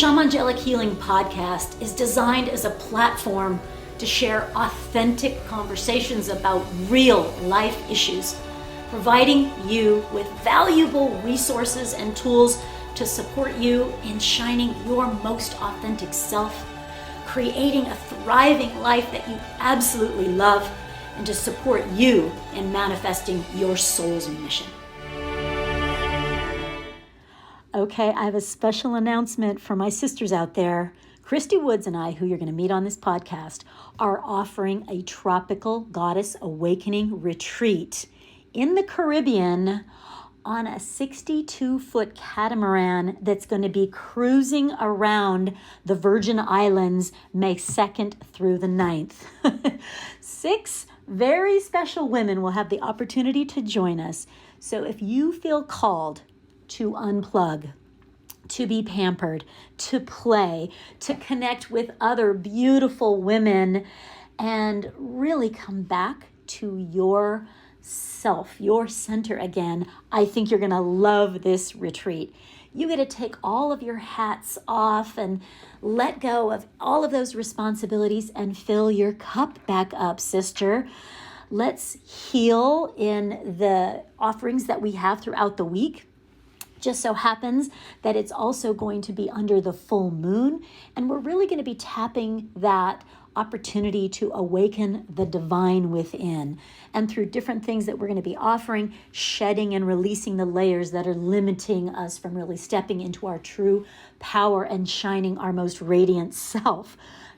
Shamangelic Healing Podcast is designed as a platform to share authentic conversations about real life issues, providing you with valuable resources and tools to support you in shining your most authentic self, creating a thriving life that you absolutely love, and to support you in manifesting your soul's mission. Okay, I have a special announcement for my sisters out there. Christie Woods and I, who you're going to meet on this podcast, are offering a tropical goddess awakening retreat in the Caribbean on a 62-foot catamaran that's going to be cruising around the Virgin Islands May 2nd through the 9th. 6 very special women will have the opportunity to join us. So if you feel called to unplug, to be pampered, to play, to connect with other beautiful women, and really come back to your self, your center again, I think you're going to love this retreat. You get to take all of your hats off and let go of all of those responsibilities and fill your cup back up, sister. Let's heal in the offerings that we have throughout the week. Just so happens that it's also going to be under the full moon, and we're really going to be tapping that opportunity to awaken the divine within. And through different things that we're going to be offering, shedding and releasing the layers that are limiting us from really stepping into our true power and shining our most radiant self.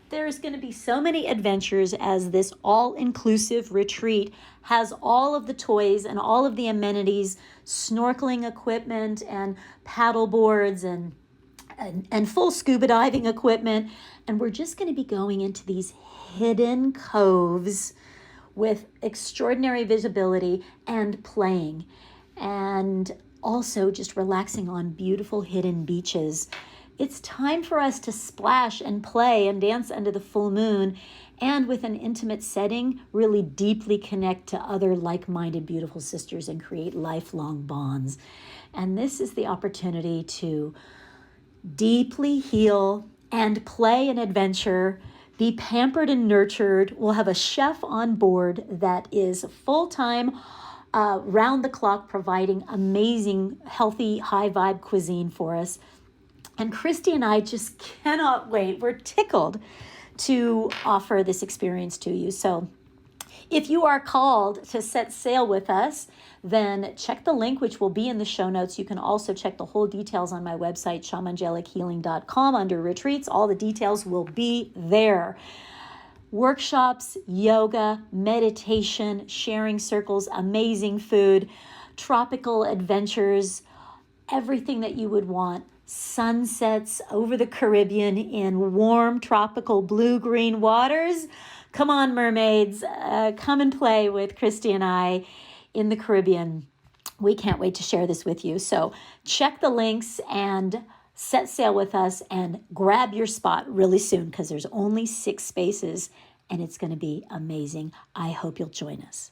There's going to be so many adventures as this all-inclusive retreat has all of the toys and all of the amenities, snorkeling equipment and paddle boards and full scuba diving equipment. And we're just going to be going into these hidden coves with extraordinary visibility and playing, and also just relaxing on beautiful hidden beaches. It's time for us to splash and play and dance under the full moon, and with an intimate setting, really deeply connect to other like-minded beautiful sisters and create lifelong bonds. And this is the opportunity to deeply heal and play an adventure, be pampered and nurtured. We'll have a chef on board that is full-time, round the clock, providing amazing, healthy, high-vibe cuisine for us. And Christy and I just cannot wait. We're tickled to offer this experience to you. So if you are called to set sail with us, then check the link, which will be in the show notes. You can also check the whole details on my website, shamangelichealing.com, under retreats. All the details will be there. Workshops, yoga, meditation, sharing circles, amazing food, tropical adventures, everything that you would want. Sunsets over the Caribbean in warm, tropical, blue-green waters. Come on, mermaids. Come and play with Christy and I in the Caribbean. We can't wait to share this with you. So check the links and set sail with us and grab your spot really soon, because there's only 6 spaces and it's going to be amazing. I hope you'll join us.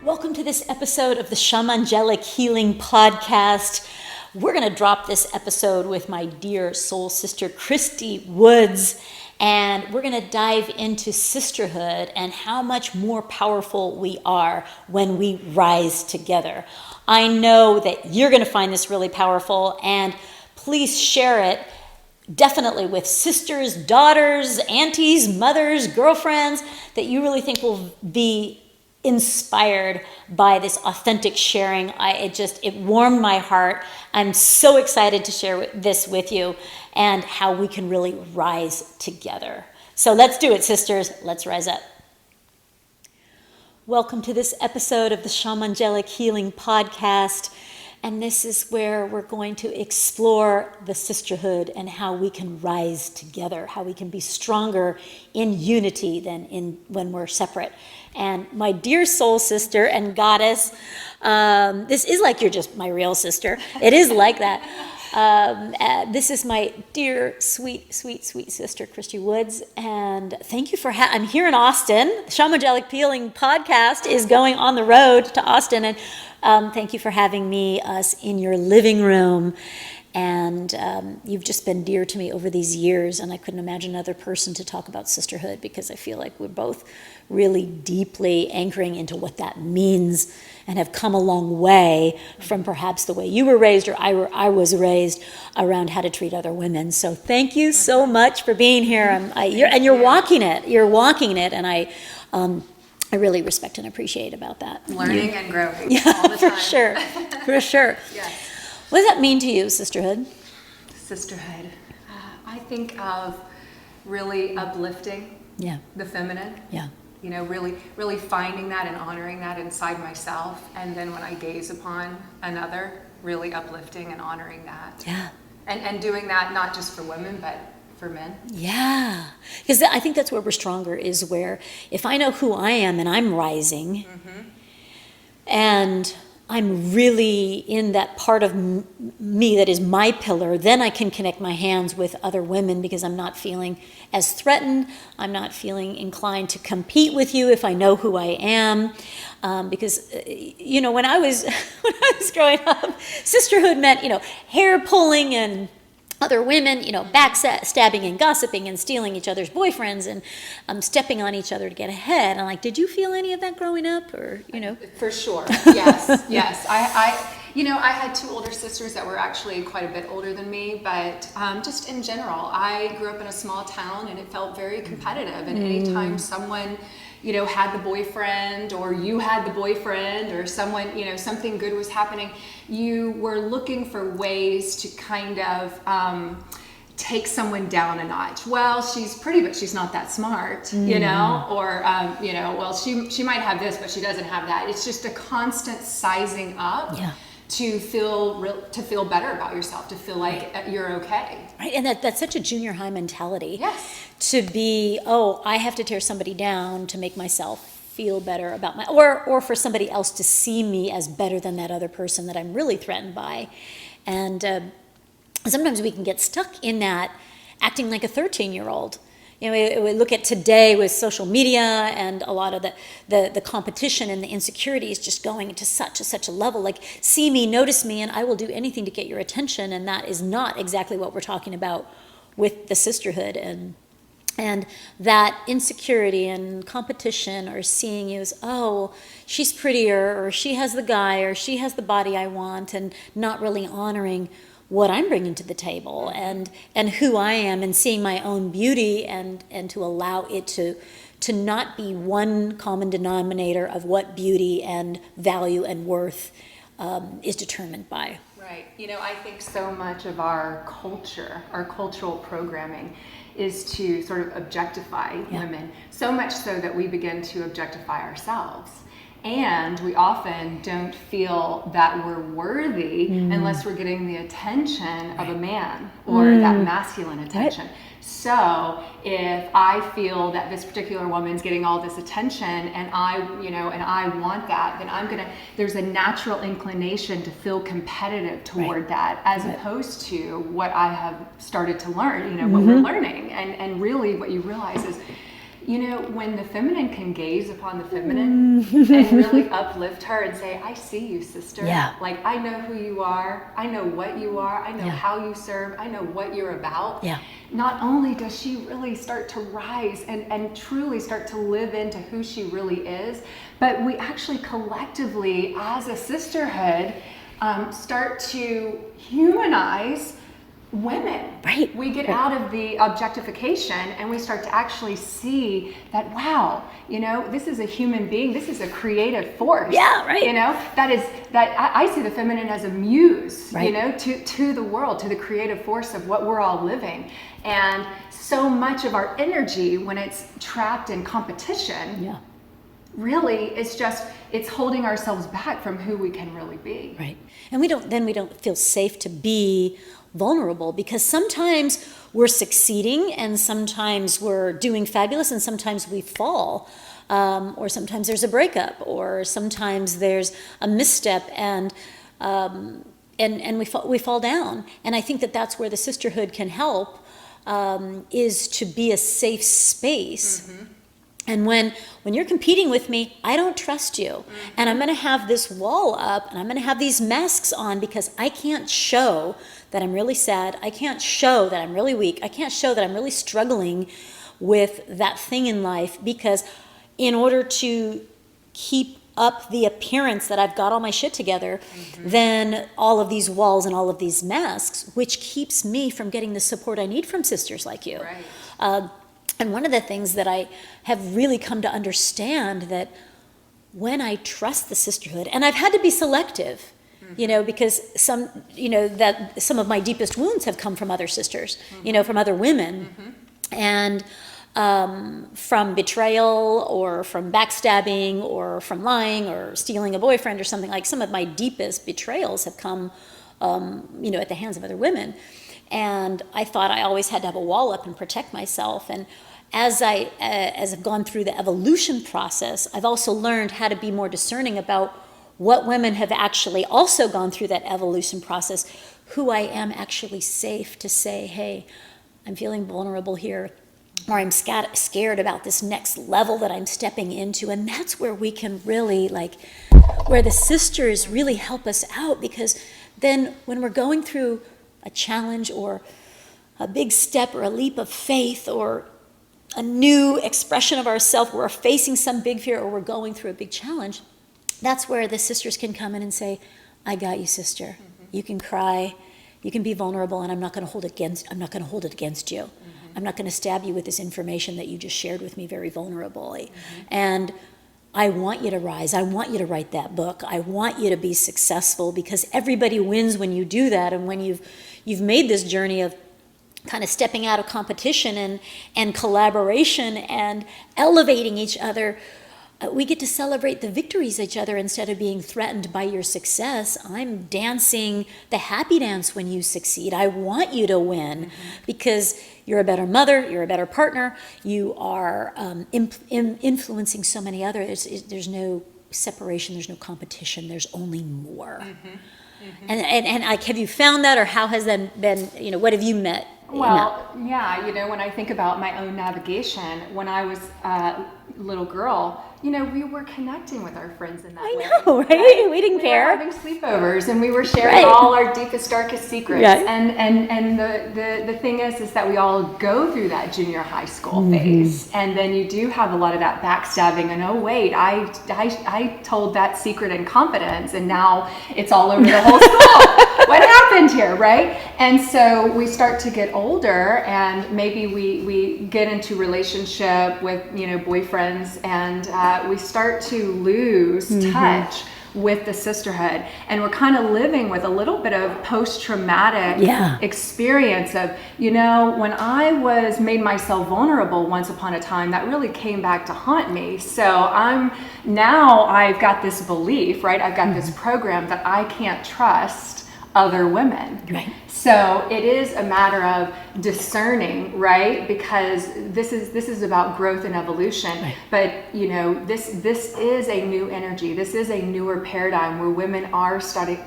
Welcome to this episode of the Shamangelic Healing Podcast. We're going to drop this episode with my dear soul sister, Christie Woods, and we're going to dive into sisterhood and how much more powerful we are when we rise together. I know that you're going to find this really powerful, and please share it definitely with sisters, daughters, aunties, mothers, girlfriends that you really think will be inspired by this authentic sharing. It warmed my heart. I'm so excited to share this with you and how we can really rise together. So let's do it, sisters. Let's rise up. Welcome to this episode of the Shamangelic Healing Podcast. And this is where we're going to explore the sisterhood and how we can rise together, how we can be stronger in unity than when we're separate. And my dear soul sister and goddess, this is like you're just my real sister. It is like that. This is my dear, sweet, sweet, sweet sister, Christie Woods. And thank you for I'm here in Austin. The Shamangelic Healing Podcast is going on the road to Austin. And thank you for having us in your living room. And you've just been dear to me over these years, and I couldn't imagine another person to talk about sisterhood, because I feel like we're both really deeply anchoring into what that means and have come a long way from perhaps the way you were raised or I was raised around how to treat other women. So thank you so much for being here. You're walking it. You're walking it, and I really respect and appreciate about that. Learning and growing all the time. For sure. Yes. What does that mean to you, sisterhood? Sisterhood. I think of really uplifting the feminine. Yeah. You know, really finding that and honoring that inside myself. And then when I gaze upon another, really uplifting and honoring that. Yeah. And doing that not just for women, but for men. Yeah. Because I think that's where we're stronger, is where if I know who I am and I'm rising, and I'm really in that part of me that is my pillar, then I can connect my hands with other women, because I'm not feeling as threatened. I'm not feeling inclined to compete with you if I know who I am. Because, when I was growing up, sisterhood meant, hair pulling and other women, backstabbing and gossiping and stealing each other's boyfriends and stepping on each other to get ahead. And did you feel any of that growing up, or? For sure. Yes. Yes. I had two older sisters that were actually quite a bit older than me, but just in general, I grew up in a small town, and it felt very competitive. And anytime someone, had the boyfriend, or you had the boyfriend, or someone, something good was happening, you were looking for ways to kind of take someone down a notch. Well, she's pretty, but she's not that smart, or, well, she might have this, but she doesn't have that. It's just a constant sizing up. Yeah. To feel better about yourself, to feel like you're okay. Right, and that's such a junior high mentality. Yes. To be, I have to tear somebody down to make myself feel better about or for somebody else to see me as better than that other person that I'm really threatened by. And sometimes we can get stuck in that, acting like a 13-year-old. We look at today with social media and a lot of the competition and the insecurities just going to such a level, like, see me, notice me, and I will do anything to get your attention. And that is not exactly what we're talking about with the sisterhood. And that insecurity and competition, or seeing you as, she's prettier, or she has the guy, or she has the body I want, and not really honoring what I'm bringing to the table and who I am, and seeing my own beauty, and to allow it to not be one common denominator of what beauty and value and worth is determined by. Right. I think so much of our culture, our cultural programming, is to sort of objectify women, so much so that we begin to objectify ourselves. And we often don't feel that we're worthy unless we're getting the attention of a man, or that masculine attention. Right. So if I feel that this particular woman's getting all this attention, and I want that, then there's a natural inclination to feel competitive toward that, as opposed to what I have started to learn, what we're learning. And really what you realize is, when the feminine can gaze upon the feminine and really uplift her and say, I see you, sister. Yeah. Like, I know who you are. I know what you are. I know how you serve. I know what you're about. Yeah. Not only does she really start to rise and truly start to live into who she really is, but we actually collectively, as a sisterhood, start to humanize women. Right. We get out of the objectification, and we start to actually see that, wow, this is a human being. This is a creative force. Yeah, right. I see the feminine as a muse, right. To the world, to the creative force of what we're all living. And so much of our energy, when it's trapped in competition, really it's holding ourselves back from who we can really be. Right. And we don't feel safe to be vulnerable, because sometimes we're succeeding, and sometimes we're doing fabulous, and sometimes we fall, or sometimes there's a breakup, or sometimes there's a misstep, and we fall down. And I think that's where the sisterhood can help, is to be a safe space. Mm-hmm. And when you're competing with me, I don't trust you. Mm-hmm. And I'm going to have this wall up, and I'm going to have these masks on, because I can't show that I'm really sad. I can't show that I'm really weak. I can't show that I'm really struggling with that thing in life, because in order to keep up the appearance that I've got all my shit together, then all of these walls and all of these masks, which keeps me from getting the support I need from sisters like you. Right. And one of the things that I have really come to understand, that when I trust the sisterhood, and I've had to be selective, because some of my deepest wounds have come from other sisters, from other women, and from betrayal, or from backstabbing, or from lying, or stealing a boyfriend, or something. Like, some of my deepest betrayals have come, at the hands of other women. And I thought I always had to have a wall up and protect myself. And as I've gone through the evolution process, I've also learned how to be more discerning about what women have actually also gone through that evolution process, who I am actually safe to say, hey, I'm feeling vulnerable here, or I'm scared about this next level that I'm stepping into. And that's where we can really, where the sisters really help us out, because then when we're going through a challenge, or a big step, or a leap of faith, or a new expression of ourselves, we're facing some big fear, or we're going through a big challenge, that's where the sisters can come in and say, I got you, sister. You can cry, you can be vulnerable, and I'm not going to hold it against you. I'm not going to stab you with this information that you just shared with me very vulnerably. And I want you to rise. I want you to write that book. I want you to be successful, because everybody wins when you do that. And when you've made this journey of kind of stepping out of competition and collaboration and elevating each other, we get to celebrate the victories of each other instead of being threatened by your success. I'm dancing the happy dance when you succeed. I want you to win, because you're a better mother, you're a better partner, you are influencing so many others. There's no separation, there's no competition, there's only more. And have you found that, or how has that been, what have you met? Well, yeah, when I think about my own navigation, when I was a little girl, we were connecting with our friends in that way. I know, right? We didn't care. We were having sleepovers, and we were sharing all our deepest, darkest secrets. Right. And the thing is that we all go through that junior high school phase, and then you do have a lot of that backstabbing, and oh wait, I told that secret in confidence, and now it's all over the whole school. What happened here, right? And so we start to get older, and maybe we get into relationship with boyfriends, and we start to lose touch with the sisterhood, and we're kind of living with a little bit of post-traumatic experience of, when I made myself vulnerable once upon a time, that really came back to haunt me. So I've got this belief, right? I've got this program that I can't trust other women. Right. So it is a matter of discerning, right? Because this is about growth and evolution. Right. But this is a new energy. This is a newer paradigm where women are starting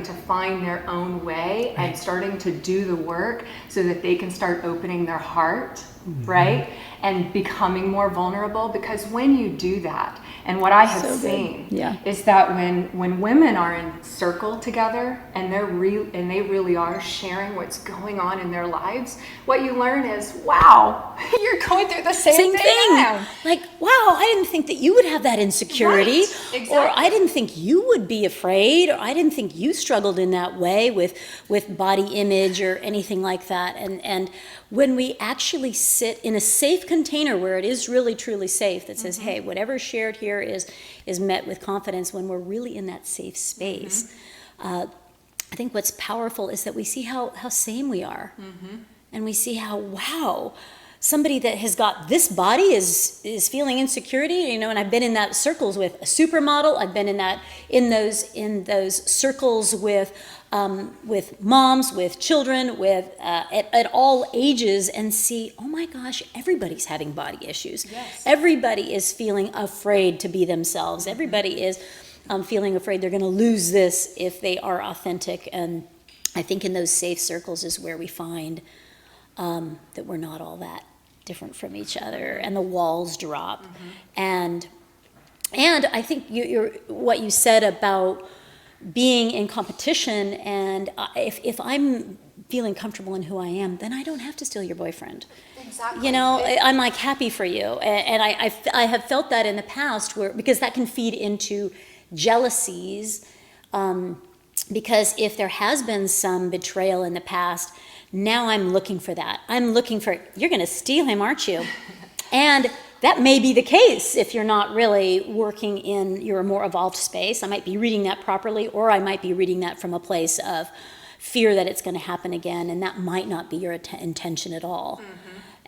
to find their own way, and starting to do the work so that they can start opening their heart, right? And becoming more vulnerable. Because when you do that, and what I have seen is that when women are in circle together, and they really are sharing what's going on in their lives, what you learn is, wow, you're going through the same thing. Like, wow, I didn't think that you would have that insecurity, right, exactly. Or I didn't think you would be afraid, or I didn't think you struggled in that way with body image or anything like that. And when we actually sit in a safe container where it is really truly safe, that says, hey, whatever's shared here is met with confidence, when we're really in that safe space. I think what's powerful is that we see how same we are. And we see how, wow, somebody that has got this body is feeling insecurity, and I've been in that circles with a supermodel. I've been in those circles with moms, with children, with at all ages, and see, oh my gosh, everybody's having body issues. Yes. Everybody is feeling afraid to be themselves. Everybody is feeling afraid they're going to lose this if they are authentic. And I think in those safe circles is where we find that we're not all that different from each other, and the walls drop. And I think what you said about being in competition, and if I'm feeling comfortable in who I am, then I don't have to steal your boyfriend. Exactly. You know, I'm like happy for you, and I have felt that in the past, because that can feed into jealousies, because if there has been some betrayal in the past, now I'm looking for that. I'm looking for, you're going to steal him, aren't you? And that may be the case if you're not really working in your more evolved space. I might be reading that properly, or I might be reading that from a place of fear that it's going to happen again, and that might not be your intention at all.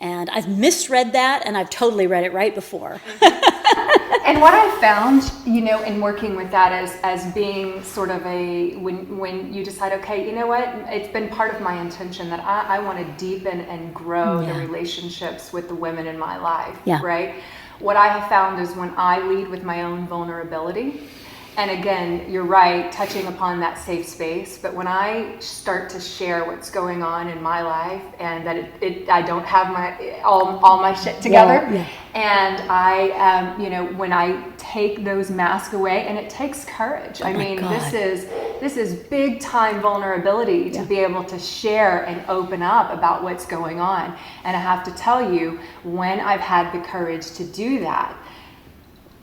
And I've misread that, and I've totally read it right before. And what I found, you know, in working with that as being sort of when you decide, okay, you know what, it's been part of my intention that I want to deepen and grow the relationships with the women in my life, right? What I have found is when I lead with my own vulnerability, and again, you're right, touching upon that safe space, but when I start to share what's going on in my life, and that I don't have all my shit together, and I, you know, when I take those masks away, and it takes courage. I mean, this is big time vulnerability to be able to share and open up about what's going on. And I have to tell you, when I've had the courage to do that,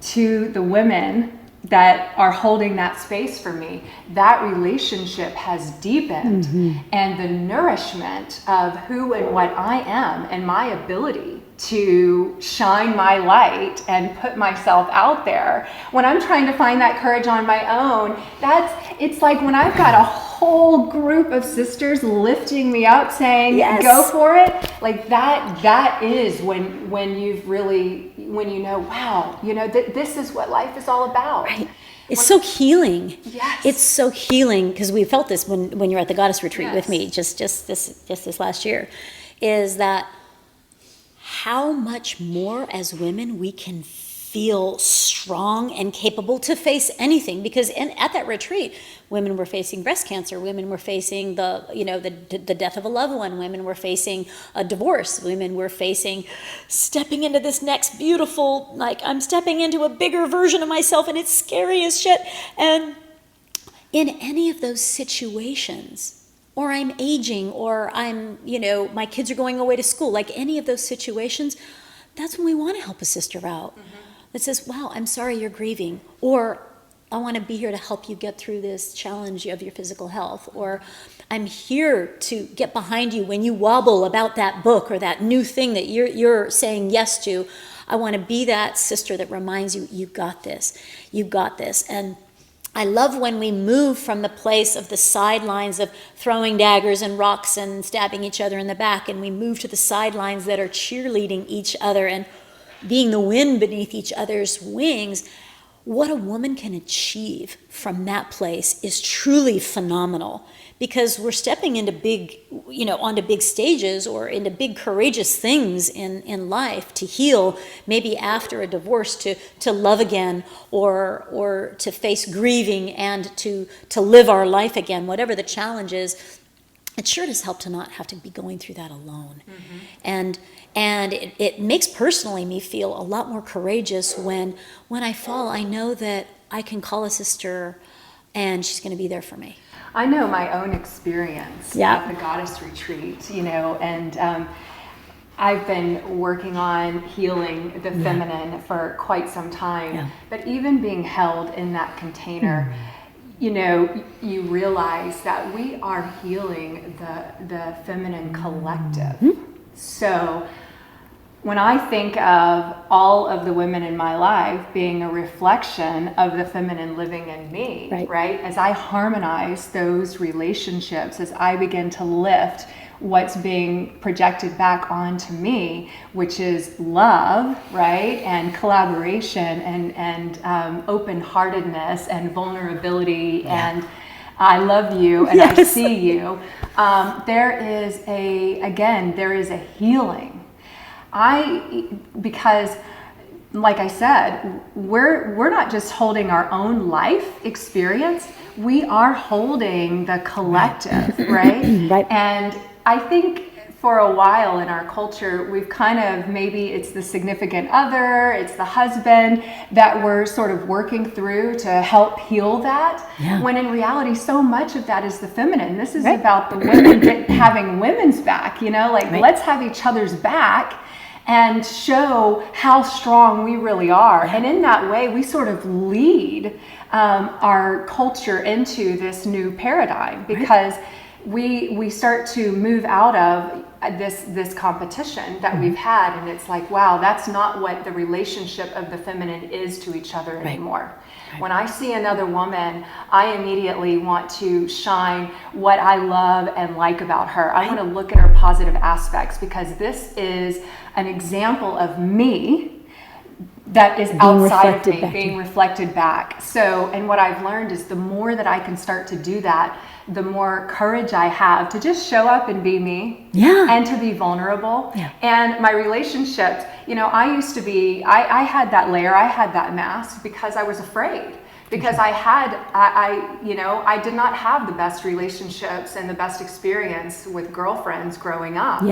to the women that are holding that space for me, that relationship has deepened, and the nourishment of who and what I am and my ability to shine my light and put myself out there. When I'm trying to find that courage on my own, it's like when I've got a whole group of sisters lifting me up saying, go for it. Like that is when you've really, when you know, wow, you know, this is what life is all about. Right. It's so healing. Yes. It's so healing, because we felt this when you're at the Goddess Retreat with me just this last year, is that how much more as women we can feel strong and capable to face anything. Because at that retreat, women were facing breast cancer, women were facing the death of a loved one, women were facing a divorce, women were facing stepping into this next beautiful, like, I'm stepping into a bigger version of myself, and it's scary as shit. And in any of those situations, or I'm aging, or I'm, you know, my kids are going away to school, like any of those situations, that's when we want to help a sister out. That says, wow, I'm sorry you're grieving, or I want to be here to help you get through this challenge of your physical health, or I'm here to get behind you when you wobble about that book or that new thing that you're saying yes to. I want to be that sister that reminds you, you got this, you got this. And I love when we move from the place of the sidelines of throwing daggers and rocks and stabbing each other in the back, and we move to the sidelines that are cheerleading each other and being the wind beneath each other's wings. What a woman can achieve from that place is truly phenomenal, because we're stepping into big, you know, onto big stages or into big courageous things in life, to heal, maybe after a divorce, to love again, or to face grieving and to live our life again, whatever the challenge is. It sure does help to not have to be going through that alone. And it makes personally me feel a lot more courageous when I fall. I know that I can call a sister and she's going to be there for me. I know my own experience at the Goddess Retreat, you know, and I've been working on healing the feminine for quite some time, but even being held in that container, you know, you realize that we are healing the feminine collective. So when I think of all of the women in my life being a reflection of the feminine living in me, right? As I harmonize those relationships, as I begin to lift what's being projected back onto me, which is love, right? And collaboration and open-heartedness and vulnerability and I love you and I see you. There is a healing. Because like I said, we're not just holding our own life experience, we are holding the collective, right? And I think for a while in our culture, we've kind of, maybe it's the significant other, it's the husband that we're sort of working through to help heal that. Yeah. When in reality, so much of that is the feminine. This is about the women having women's back, like let's have each other's back and show how strong we really are. And in that way, we sort of lead our culture into this new paradigm, because we start to move out of this competition that we've had, and it's like, wow, that's not what the relationship of the feminine is to each other anymore. When I see another woman, I immediately want to shine what I love and like about her. I want to look at her positive aspects, because this is an example of me that is outside of me, being reflected back. So, and what I've learned is the more that I can start to do that, the more courage I have to just show up and be me, and to be vulnerable. And my relationships, I used to be, I had that layer, I had that mask because I was afraid. Because I did not have the best relationships and the best experience with girlfriends growing up.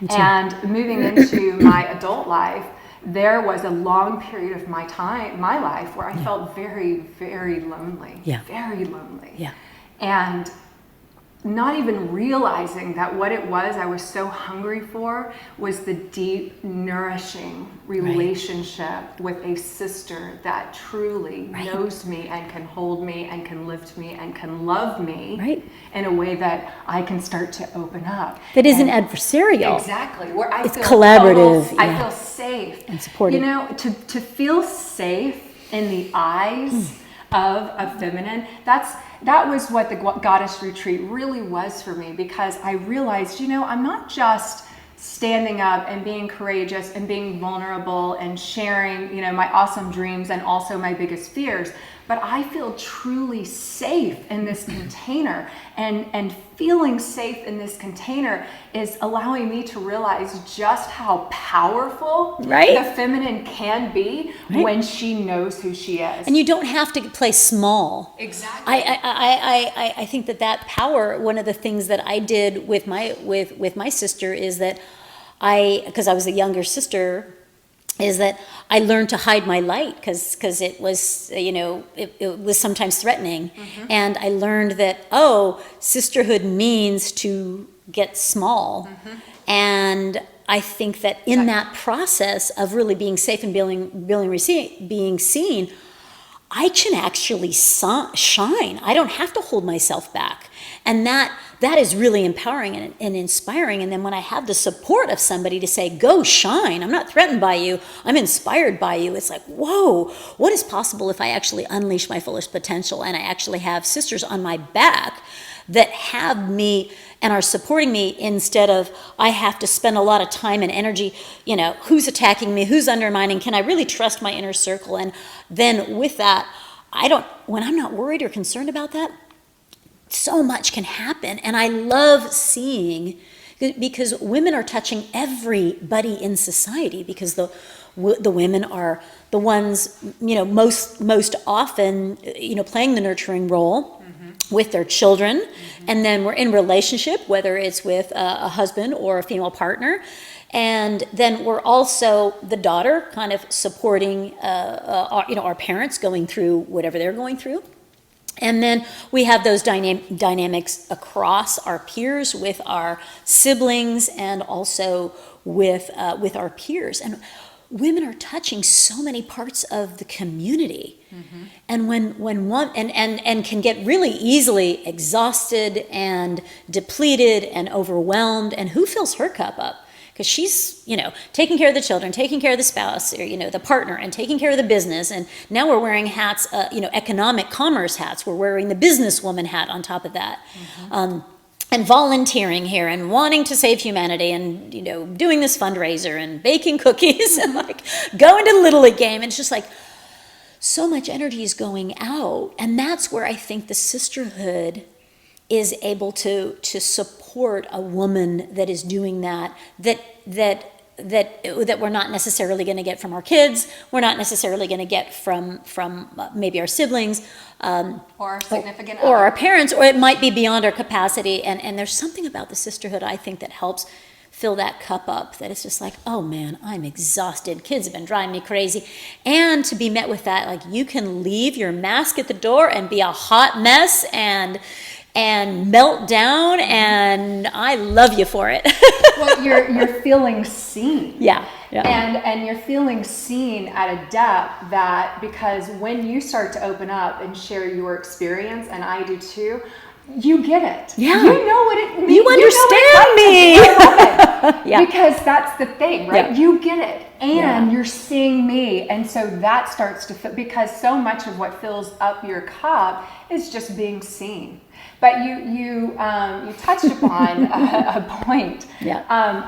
And moving into my adult life, there was a long period of my life where I felt very, very lonely. Very lonely. And not even realizing that what it was I was so hungry for was the deep, nourishing relationship with a sister that truly knows me and can hold me and can lift me and can love me in a way that I can start to open up. That isn't adversarial. Exactly. Where I it's feel collaborative. I feel safe. And supportive. To feel safe in the eyes of a feminine, that was what the Goddess Retreat really was for me, because I realized, I'm not just standing up and being courageous and being vulnerable and sharing, my awesome dreams and also my biggest fears, but I feel truly safe in this container, and feeling safe in this container is allowing me to realize just how powerful the feminine can be when she knows who she is. And you don't have to play small. Exactly. I think that power, one of the things that I did with my sister is that because I was a younger sister, is that I learned to hide my light, because it was, it was sometimes threatening. And I learned that, sisterhood means to get small. And I think that in that process of really being safe and being seen, I can actually shine. I don't have to hold myself back. And that is really empowering and inspiring. And then when I have the support of somebody to say, go shine, I'm not threatened by you, I'm inspired by you, it's like, whoa, what is possible if I actually unleash my fullest potential, and I actually have sisters on my back that have me and are supporting me, instead of I have to spend a lot of time and energy, who's attacking me, who's undermining, can I really trust my inner circle? And then with that, when I'm not worried or concerned about that, so much can happen. And I love seeing, because women are touching everybody in society, because the women are the ones, most often, playing the nurturing role with their children. And then we're in relationship, whether it's with a husband or a female partner. And then we're also the daughter, kind of supporting our parents going through whatever they're going through. And then we have those dynamics across our peers, with our siblings, and also with our peers. And women are touching so many parts of the community. And when one and can get really easily exhausted and depleted and overwhelmed. And who fills her cup up? Because she's, taking care of the children, taking care of the spouse, or, the partner, and taking care of the business. And now we're wearing hats, economic commerce hats. We're wearing the businesswoman hat on top of that. And volunteering here, and wanting to save humanity, and, doing this fundraiser, and baking cookies, and like going to the Little League game. And it's just like, so much energy is going out. And that's where I think the sisterhood is able to support a woman that is doing that we're not necessarily going to get from our kids, we're not necessarily going to get from maybe our siblings, or our significant or our parents, or it might be beyond our capacity. And there's something about the sisterhood, I think, that helps fill that cup up, that it's just like, oh man, I'm exhausted. Kids have been driving me crazy. And to be met with that, like, you can leave your mask at the door and be a hot mess and melt down, and I love you for it. Well, you're feeling seen. Yeah. And you're feeling seen at a depth that, because when you start to open up and share your experience, and I do too, you get it. Yeah. You know what it means. You understand me. I love it. Yeah. Because that's the thing, right? Yeah. You get it. And you're seeing me. And so that starts to fill, because so much of what fills up your cup is just being seen. But you touched upon a point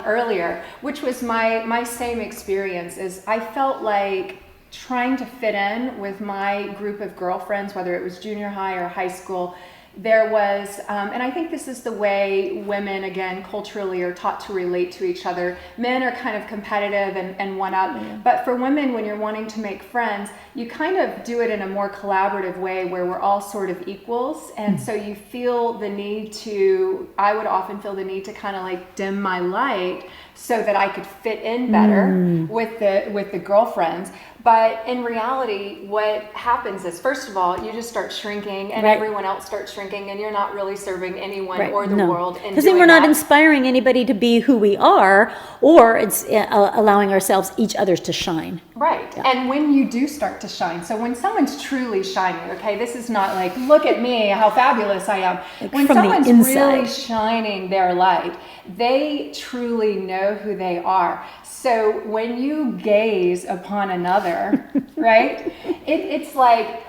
earlier, which was my same experience. Is I felt like trying to fit in with my group of girlfriends, whether it was junior high or high school. There was, and I think this is the way women, again, culturally are taught to relate to each other. Men are kind of competitive and one up. Yeah. But for women, when you're wanting to make friends, you kind of do it in a more collaborative way where we're all sort of equals. And so you feel the need to, I would often feel the need to kind of like dim my light so that I could fit in better with the girlfriends. But in reality, what happens is, first of all, you just start shrinking, and everyone else starts shrinking, and you're not really serving anyone or the world. Because then we're not inspiring anybody to be who we are, or it's allowing ourselves, each others, to shine. Right. Yeah. And when you do start to shine, so when someone's truly shining, okay, this is not like, look at me, how fabulous I am. Like when someone's really shining their light, they truly know who they are. So when you gaze upon another, right, it's like,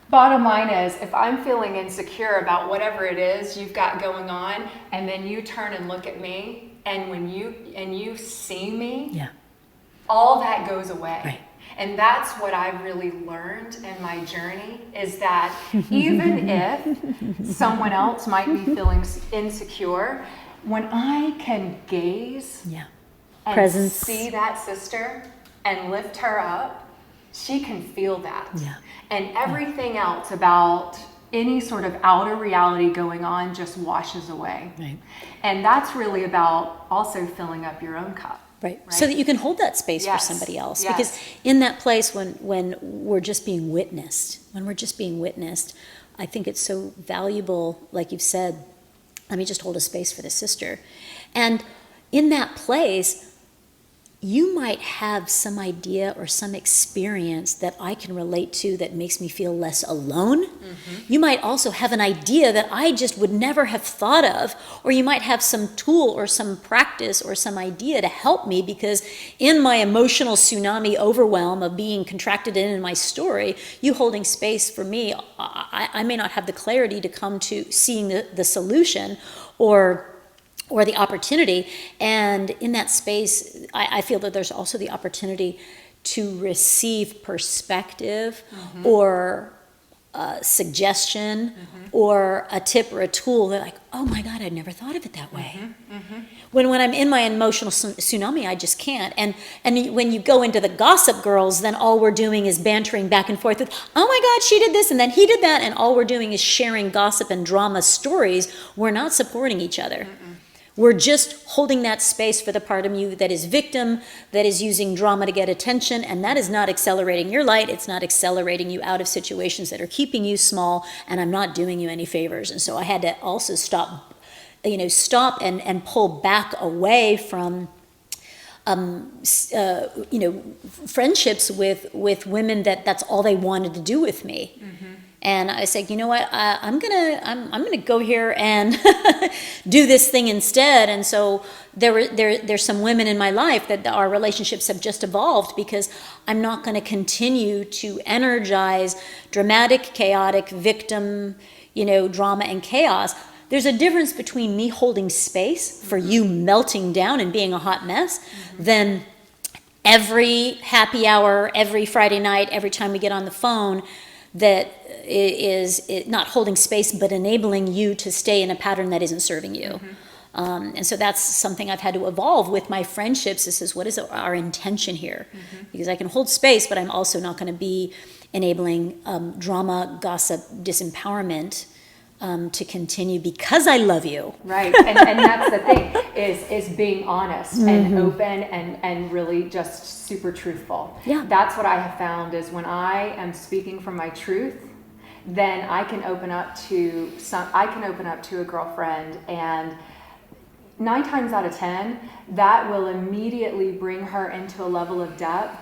bottom line is, if I'm feeling insecure about whatever it is you've got going on, and then you turn and look at me, and when you see me, all that goes away. Right. And that's what I've really learned in my journey, is that even if someone else might be feeling insecure, when I can gaze and presence, see that sister and lift her up, she can feel that. Yeah. And everything else about any sort of outer reality going on just washes away. Right. And that's really about also filling up your own cup. Right. So that you can hold that space for somebody else. Yes. Because in that place when we're just being witnessed, I think it's so valuable, like you've said, let me just hold a space for the sister. And in that place, you might have some idea or some experience that I can relate to that makes me feel less alone. Mm-hmm. You might also have an idea that I just would never have thought of, or you might have some tool or some practice or some idea to help me, because in my emotional tsunami overwhelm of being contracted in my story, you holding space for me, I may not have the clarity to come to seeing the solution or the opportunity. And in that space, I feel that there's also the opportunity to receive perspective or suggestion or a tip or a tool that, like, oh my God, I'd never thought of it that way. When I'm in my emotional tsunami, I just can't. And when you go into the Gossip Girls, then all we're doing is bantering back and forth with, oh my God, she did this and then he did that, and all we're doing is sharing gossip and drama stories. We're not supporting each other. We're just holding that space for the part of you that is victim, that is using drama to get attention, and that is not accelerating your light. It's not accelerating you out of situations that are keeping you small, and I'm not doing you any favors. And so I had to also stop and pull back away from friendships with women that's all they wanted to do with me. And I said, you know what, I'm gonna go here and do this thing instead. And so there's some women in my life that our relationships have just evolved, because I'm not going to continue to energize dramatic, chaotic, victim, drama and chaos. There's a difference between me holding space for you melting down and being a hot mess than every happy hour, every Friday night, every time we get on the phone, that is not holding space but enabling you to stay in a pattern that isn't serving you. And so that's something I've had to evolve with my friendships. This is, what is our intention here? Because I can hold space, but I'm also not going to be enabling drama, gossip, disempowerment to continue because I love you. Right, and that's the thing, is being honest and open and really just super truthful. Yeah. That's what I have found, is when I am speaking from my truth, then I can open up to a girlfriend, and 9 times out of 10, that will immediately bring her into a level of depth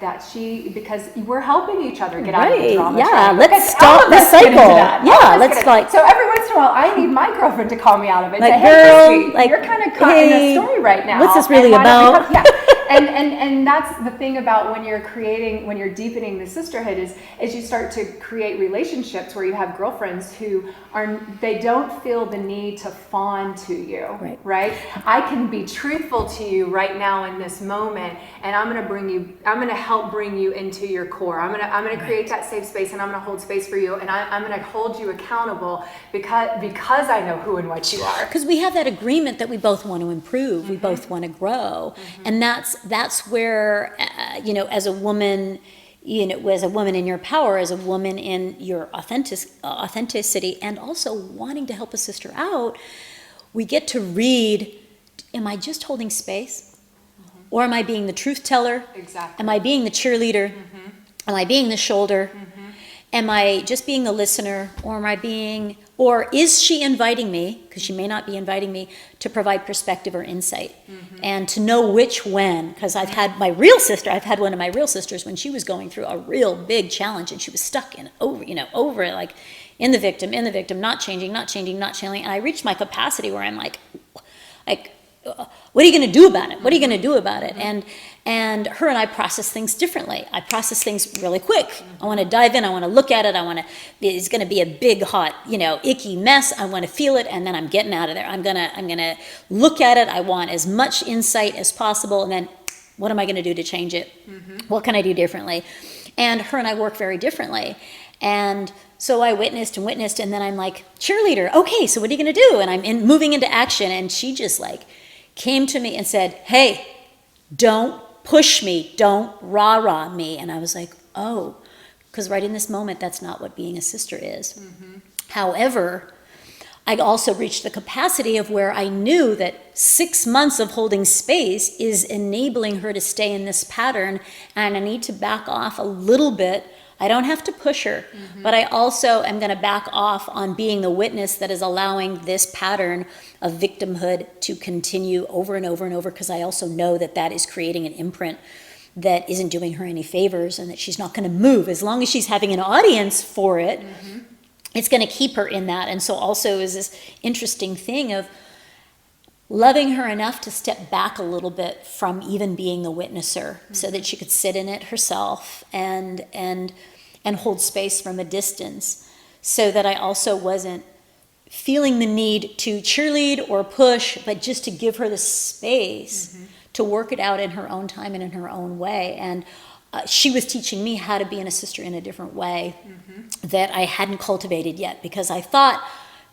because we're helping each other get out of the drama. Yeah, train. let's stop the cycle. Yeah, let's like. So every once in a while, I need my girlfriend to call me out of it. Like, say, girl, hey, Christy, you're kind of caught in a story right now. What's this really about? And that's the thing about when you're deepening the sisterhood is you start to create relationships where you have girlfriends who they don't feel the need to fawn to you, right? I can be truthful to you right now in this moment, and I'm going to help bring you into your core. I'm going to create that safe space, and I'm going to hold space for you, and I'm going to hold you accountable because I know who and what you are. Because we have that agreement that we both want to improve, we both want to grow, and that's where as a woman, as a woman in your power, as a woman in your authenticity, and also wanting to help a sister out, we get to read, am I just holding space? Or am I being the truth teller? Exactly. Am I being the cheerleader? Am I being the shoulder? Am I just being the listener? Or is she inviting me, because she may not be inviting me, to provide perspective or insight? And to know which when, because I've had one of my real sisters when she was going through a real big challenge, and she was stuck over like in the victim, not changing. And I reached my capacity where I'm like, what are you going to do about it? What are you going to do about it? And her and I process things differently. I process things really quick. I want to dive in. I want to look at it. It's going to be a big, hot, icky mess. I want to feel it, and then I'm getting out of there. I'm gonna look at it. I want as much insight as possible, and then what am I going to do to change it? What can I do differently? And her and I work very differently. And so I witnessed, and then I'm like, cheerleader. Okay, so what are you going to do? And I'm moving into action, and she just like came to me and said, hey, don't push me, don't rah-rah me. And I was like, oh, because right in this moment, that's not what being a sister is. However, I also reached the capacity of where I knew that 6 months of holding space is enabling her to stay in this pattern, and I need to back off a little bit. I don't have to push her, but I also am going to back off on being the witness that is allowing this pattern of victimhood to continue over and over and over, because I also know that is creating an imprint that isn't doing her any favors, and that she's not going to move. As long as she's having an audience for it, it's going to keep her in that. And so also is this interesting thing of loving her enough to step back a little bit from even being the witnesser, so that she could sit in it herself and hold space from a distance, so that I also wasn't feeling the need to cheerlead or push, but just to give her the space to work it out in her own time and in her own way. And she was teaching me how to be a sister in a different way that I hadn't cultivated yet, because I thought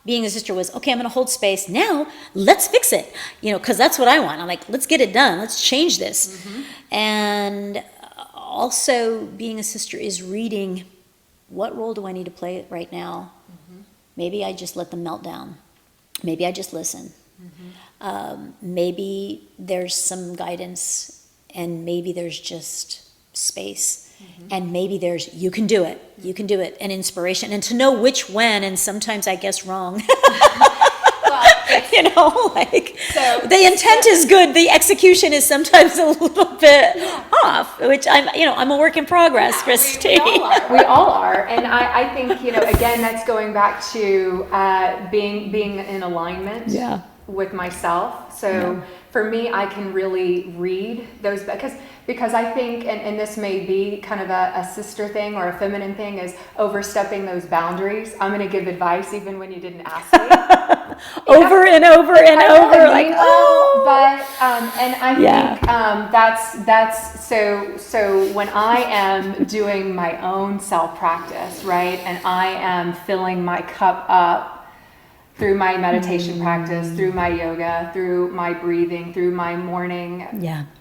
being a sister was, okay, I'm going to hold space. Now let's fix it, because that's what I want. I'm like, let's get it done. Let's change this. And also being a sister is reading, what role do I need to play right now? Maybe I just let them melt down. Maybe I just listen. Maybe there's some guidance, and maybe there's just space. And maybe there's, you can do it, and inspiration, and to know which when, and sometimes I guess wrong. So the intent is good, the execution is sometimes a little bit off, which I'm a work in progress, Christy. We all are. And I think, again, that's going back to being in alignment with myself. So for me, I can really read those, because I think, and this may be kind of a sister thing or a feminine thing, is overstepping those boundaries. I'm going to give advice even when you didn't ask me. over and over and over. But and I think that's so when I am doing my own self-practice, right, and I am filling my cup up through my meditation practice, through my yoga, through my breathing, through my morning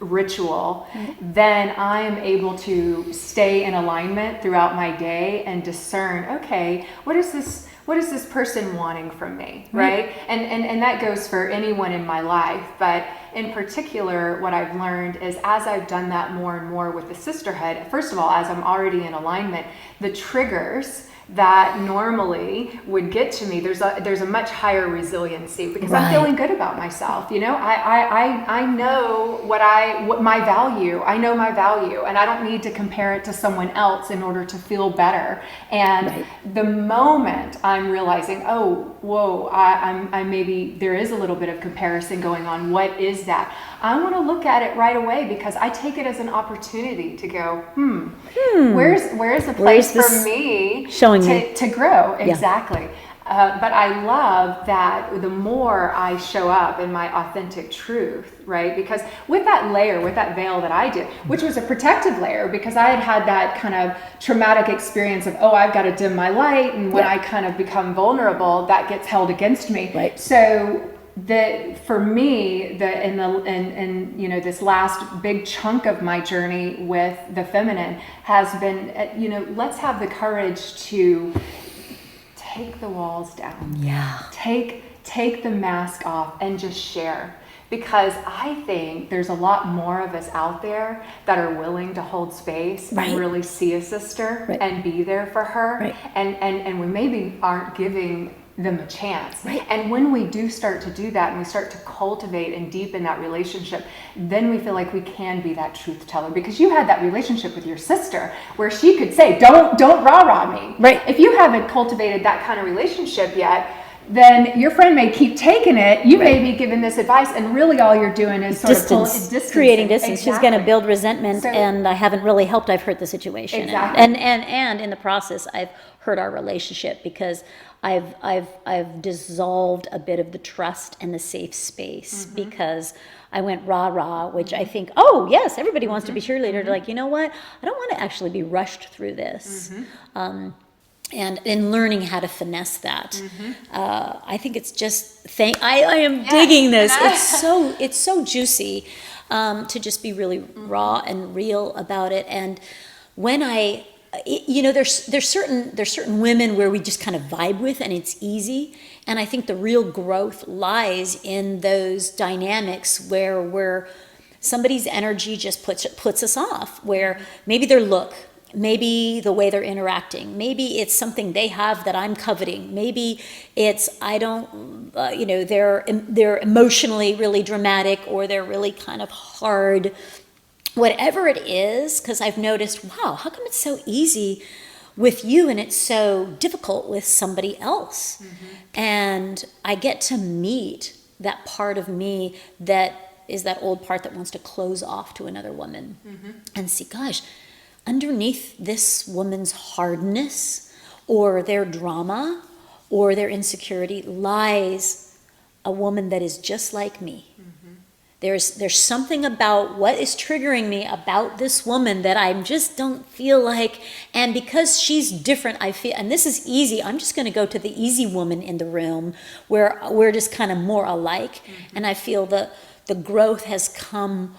ritual, then I am able to stay in alignment throughout my day and discern, okay, what is what is this person wanting from me, right? And that goes for anyone in my life, but in particular, what I've learned is as I've done that more and more with the sisterhood, first of all, as I'm already in alignment, the triggers that normally would get to me, there's a much higher resiliency because I'm feeling good about myself. You know, I know what my value. I know my value, and I don't need to compare it to someone else in order to feel better. And the moment I'm realizing, oh, whoa, I maybe there is a little bit of comparison going on. What is that? I want to look at it right away because I take it as an opportunity to go, where's a place for me to grow? Exactly. But I love that the more I show up in my authentic truth, right? Because with that layer, with that veil that I did, which was a protective layer because I had that kind of traumatic experience of, oh, I've got to dim my light. And when I kind of become vulnerable, that gets held against me. So for me, in you know, this last big chunk of my journey with the feminine has been, you know, let's have the courage to take the walls down. Take the mask off and just share. Because I think there's a lot more of us out there that are willing to hold space and really see a sister and be there for her. And we maybe aren't giving them a chance. And when we do start to do that and we start to cultivate and deepen that relationship, then we feel like we can be that truth teller, because you had that relationship with your sister where she could say, don't rah-rah me. If you haven't cultivated that kind of relationship yet, then your friend may keep taking it. You may be giving this advice, and really all you're doing is sort of creating distance. She's going to build resentment, and I haven't really helped. I've hurt the situation, and in the process, I've hurt our relationship because I've dissolved a bit of the trust and the safe space because I went rah-rah, which I think, oh yes, everybody wants to be cheerleader. Like, you know what? I don't want to actually be rushed through this. And in learning how to finesse that, I think it's just I am digging this. It's so juicy to just be really raw and real about it. And when you know, there's certain women where we just kind of vibe with and it's easy. And I think the real growth lies in those dynamics where somebody's energy just puts us off, where maybe their look, maybe the way they're interacting, maybe it's something they have that I'm coveting, maybe it's you know, they're emotionally really dramatic, or they're really kind of hard, whatever it is. Because I've noticed, wow, how come it's so easy with you and it's so difficult with somebody else? And I get to meet that part of me that is that old part that wants to close off to another woman and see, gosh, underneath this woman's hardness or their drama or their insecurity lies a woman that is just like me. There's something about what is triggering me about this woman that I just don't feel like, and because she's different, I feel, and this is easy, I'm just going to go to the easy woman in the room where we're just kind of more alike. And I feel the growth has come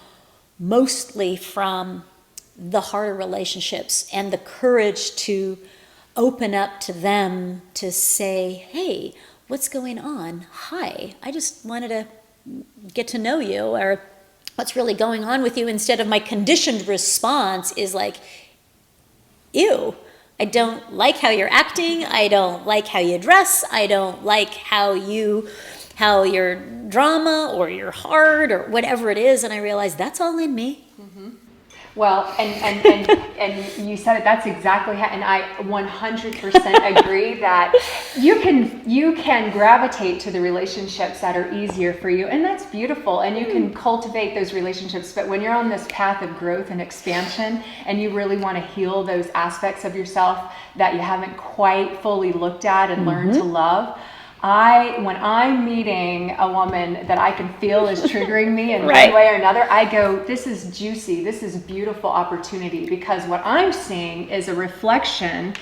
mostly from the harder relationships and the courage to open up to them, to say, hey, what's going on? Hi, I just wanted to get to know you, or what's really going on with you, instead of my conditioned response is like, ew, I don't like how you're acting, I don't like how you dress, I don't like how you're drama or you're hard or whatever it is. And I realized that's all in me. Well, and you said it, that's exactly how, and I 100% agree that you can gravitate to the relationships that are easier for you, and that's beautiful, and you can cultivate those relationships. But when you're on this path of growth and expansion, and you really want to heal those aspects of yourself that you haven't quite fully looked at and learned to love, when I'm meeting a woman that I can feel is triggering me in one way or another, I go, this is juicy, this is beautiful opportunity, because what I'm seeing is a reflection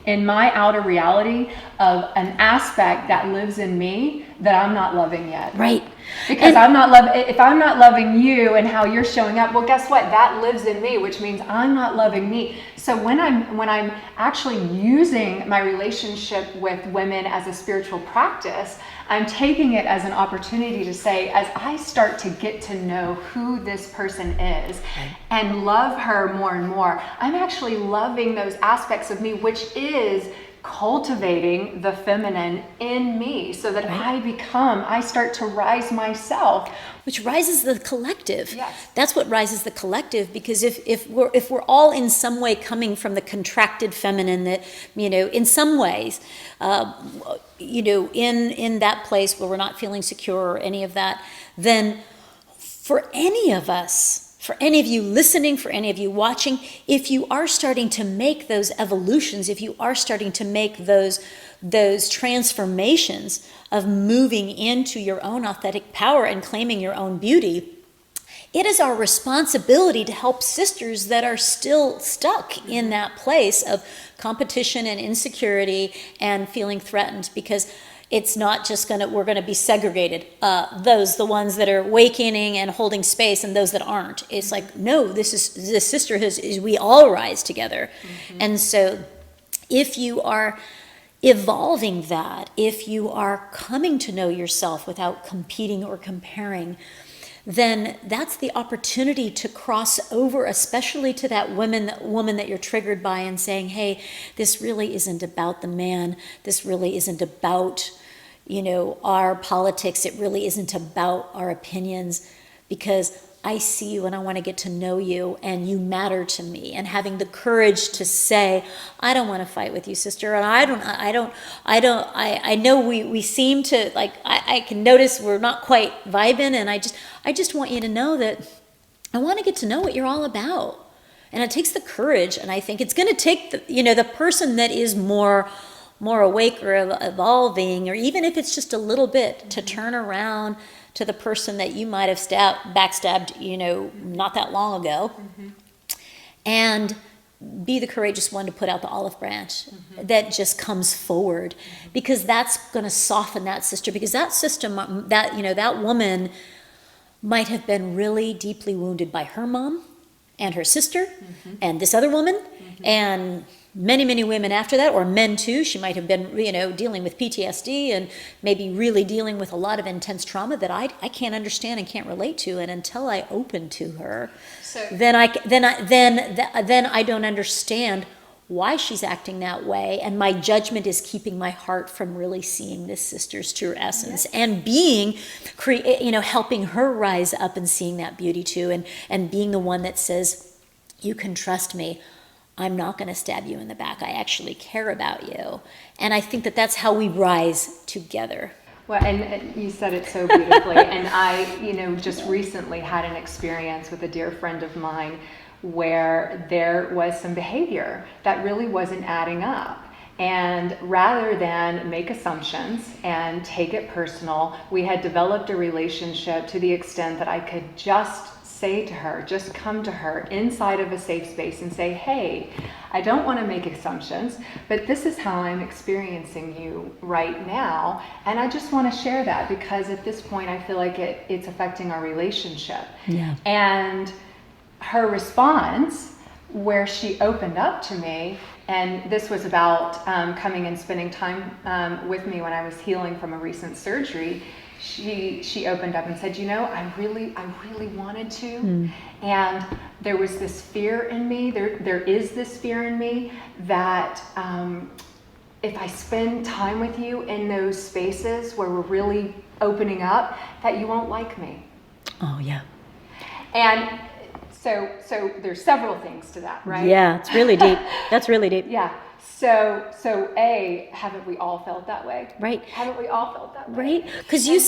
in my outer reality of an aspect that lives in me that I'm not loving yet. Right. Because if I'm not loving you and how you're showing up, well, guess what? That lives in me, which means I'm not loving me. So when I'm actually using my relationship with women as a spiritual practice, I'm taking it as an opportunity to say, as I start to get to know who this person is and love her more and more, I'm actually loving those aspects of me, which is cultivating the feminine in me, so that I start to rise myself. Which rises the collective. Yes. That's what rises the collective, because if we're all in some way coming from the contracted feminine, that, in some ways, in that place where we're not feeling secure or any of that, then for any of us, for any of you listening, for any of you watching, if you are starting to make those evolutions, if you are starting to make those transformations of moving into your own authentic power and claiming your own beauty, it is our responsibility to help sisters that are still stuck in that place of competition and insecurity and feeling threatened, because it's not just we're going to be segregated. The ones that are awakening and holding space, and those that aren't. It's like, no, this sisterhood is we all rise together. Mm-hmm. And so if you are evolving that, if you are coming to know yourself without competing or comparing, then that's the opportunity to cross over, especially to that woman that you're triggered by, and saying, hey, this really isn't about the man. This really isn't about, our politics. It really isn't about our opinions, because I see you and I want to get to know you, and you matter to me. And having the courage to say, I don't want to fight with you, sister. And I know we seem to, I can notice we're not quite vibing, and I just want you to know that I want to get to know what you're all about. And it takes the courage, and I think it's going to take the person that is more awake or evolving, or even if it's just a little bit, to turn around to the person that you might have backstabbed, not that long ago, and be the courageous one to put out the olive branch that just comes forward, because that's going to soften that sister, because that sister, that woman might have been really deeply wounded by her mom and her sister and this other woman and many, many women after that, or men too. She might have been, dealing with PTSD and maybe really dealing with a lot of intense trauma that I can't understand and can't relate to. And until I open to her, then I don't understand why she's acting that way, and my judgment is keeping my heart from really seeing this sister's true essence and being, helping her rise up and seeing that beauty too, and being the one that says, you can trust me. I'm not going to stab you in the back. I actually care about you. And I think that that's how we rise together. Well, and you said it so beautifully. And I, just recently had an experience with a dear friend of mine where there was some behavior that really wasn't adding up. And rather than make assumptions and take it personal, we had developed a relationship to the extent that I could just say to her, just come to her inside of a safe space and say, hey, I don't want to make assumptions, but this is how I'm experiencing you right now. And I just want to share that, because at this point I feel like it's affecting our relationship. Yeah. And her response, where she opened up to me, and this was about coming and spending time with me when I was healing from a recent surgery, she opened up and said, I really wanted to. And there was this fear in me, there is this fear in me that if I spend time with you in those spaces where we're really opening up, that you won't like me. Oh, yeah. And so there's several things to that, right? Yeah, it's really deep. That's really deep. Yeah. So haven't we all felt that way? Right. Haven't we all felt that way? Right. Because you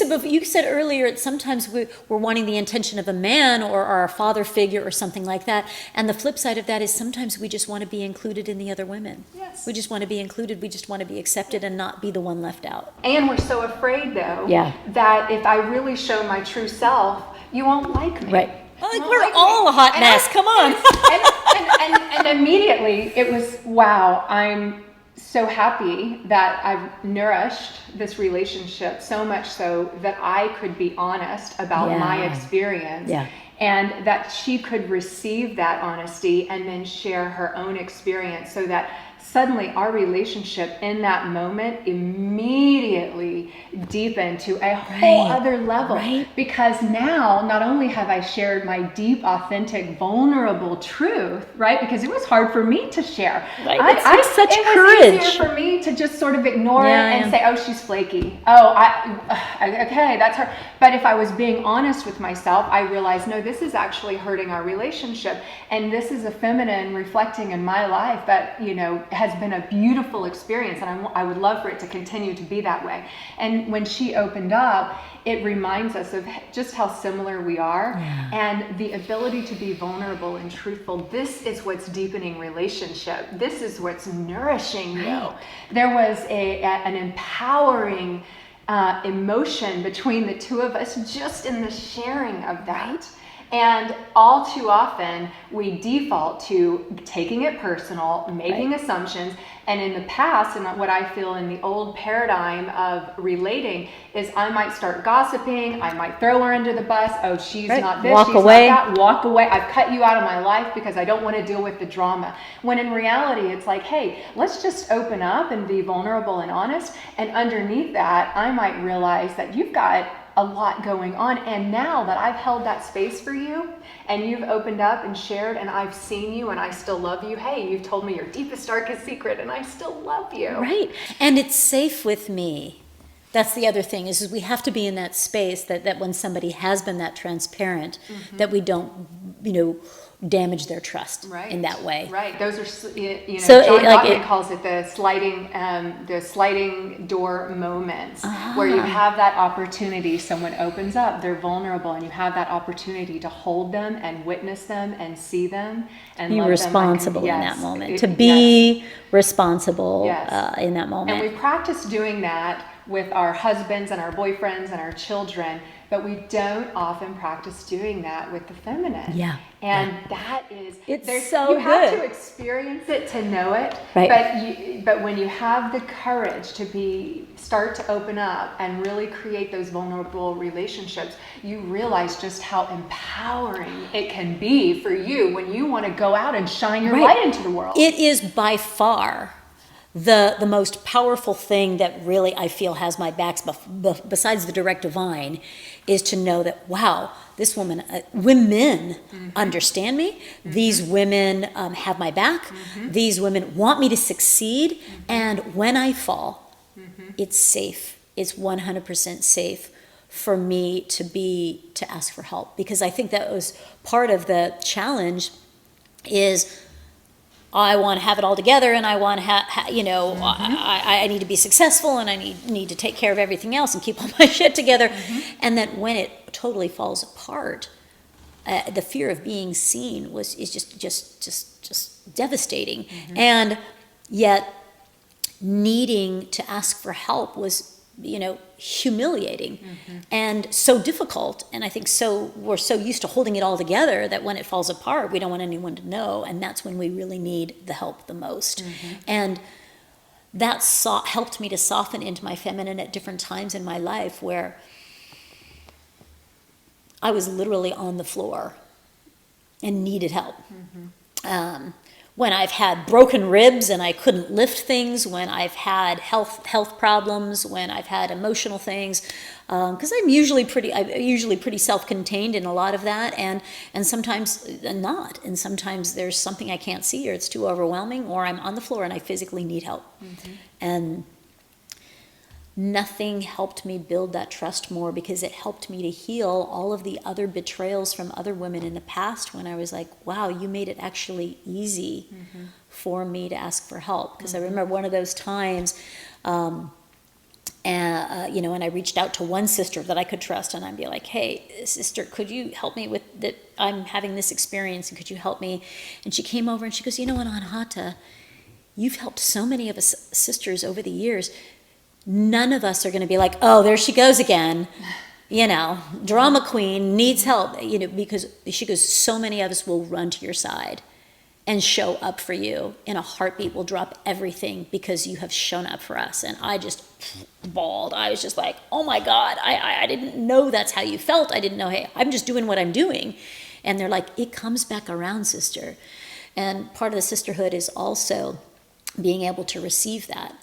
said earlier that sometimes we're wanting the attention of a man or our father figure or something like that. And the flip side of that is sometimes we just want to be included in the other women. Yes. We just want to be included. We just want to be accepted and not be the one left out. And we're so afraid, though, Yeah. that if I really show my true self, you won't like me. Right. We're all a hot mess. Come on. And immediately it was, wow, I'm so happy that I've nourished this relationship so much so that I could be honest about my experience. Yeah. And that she could receive that honesty and then share her own experience, so that suddenly our relationship in that moment immediately deepened to a whole other level. Because now not only have I shared my deep, authentic, vulnerable truth, right? Because it was hard for me to share. It takes such courage. It was easier for me to just sort of ignore it and say, oh, she's flaky. Oh, okay, that's her. But if I was being honest with myself, I realized, no, this is actually hurting our relationship. And this is a feminine reflecting in my life that, has been a beautiful experience, and I would love for it to continue to be that way. And when she opened up, it reminds us of just how similar we are, and the ability to be vulnerable and truthful. This is what's deepening relationship. This is what's nourishing you. There was an empowering emotion between the two of us just in the sharing of that. And all too often, we default to taking it personal, making assumptions. And in the past, and what I feel in the old paradigm of relating, is I might start gossiping, I might throw her under the bus. Oh, she's not this, walk she's away. not that. Walk away. I've cut you out of my life because I don't want to deal with the drama. When in reality, it's like, hey, let's just open up and be vulnerable and honest. And underneath that, I might realize that you've got a lot going on. And now that I've held that space for you and you've opened up and shared, and I've seen you and I still love you. Hey, you've told me your deepest, darkest secret and I still love you. Right. And it's safe with me. That's the other thing is we have to be in that space that when somebody has been that transparent, that we don't, damage their trust in that way. Right. Those are, so John Gottman calls it the sliding door moments, where you have that opportunity. Someone opens up, they're vulnerable, and you have that opportunity to hold them and witness them and see them and be love responsible them. in that moment. To be responsible in that moment. And we practice doing that with our husbands and our boyfriends and our children, but we don't often practice doing that with the feminine. And that is, you have to experience it to know it. But when you have the courage to start to open up and really create those vulnerable relationships, you realize just how empowering it can be for you when you want to go out and shine your light into the world. It is by far the most powerful thing that really I feel has my backs besides the direct divine is to know that, wow, this woman, women understand me. These women have my back. These women want me to succeed. And when I fall, it's safe. It's 100% safe for me to ask for help, because I think that was part of the challenge is I want to have it all together, and I want to I need to be successful, and I need to take care of everything else and keep all my shit together. And that when it totally falls apart, the fear of being seen is just devastating. And yet needing to ask for help was, humiliating and so difficult. And I think we're so used to holding it all together that when it falls apart, we don't want anyone to know. And that's when we really need the help the most. And that helped me to soften into my feminine at different times in my life where I was literally on the floor and needed help. When I've had broken ribs and I couldn't lift things, when I've had health problems, when I've had emotional things, because I'm usually pretty self-contained in a lot of that, and sometimes not, and sometimes there's something I can't see, or it's too overwhelming, or I'm on the floor and I physically need help, and nothing helped me build that trust more, because it helped me to heal all of the other betrayals from other women in the past when I was like, wow, you made it actually easy for me to ask for help. Because I remember one of those times, and I reached out to one sister that I could trust, and I'd be like, hey, sister, could you help me with that? I'm having this experience, and could you help me? And she came over and she goes, Anahata, you've helped so many of us sisters over the years. None of us are going to be like, oh, there she goes again, drama queen needs help, because she goes, so many of us will run to your side and show up for you in a heartbeat. We'll drop everything because you have shown up for us. And I just bawled. I was just like, oh my God, I didn't know that's how you felt. I didn't know, hey, I'm just doing what I'm doing. And they're like, it comes back around, sister. And part of the sisterhood is also being able to receive that.